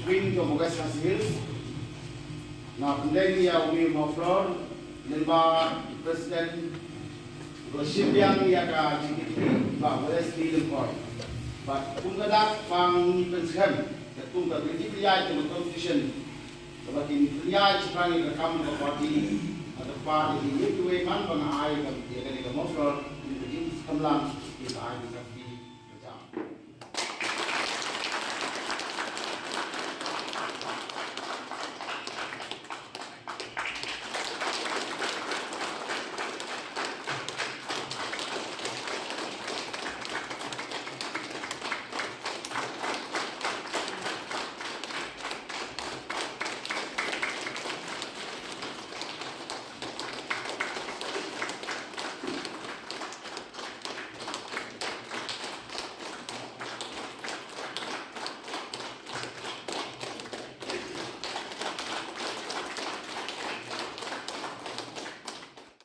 bring to Mogas Hills. Now, then we are with Moflor, Lemba President, Roshibiang Yaka, Jongkitkam, but Wesley Lemcoy. But Kungadak Fang Penshem, the Kunga British to the Constitution, but in Priya Chipani, the Common Party, at the party, the Yipway Man, I, the Moflor, in the King's Kamlam, is I.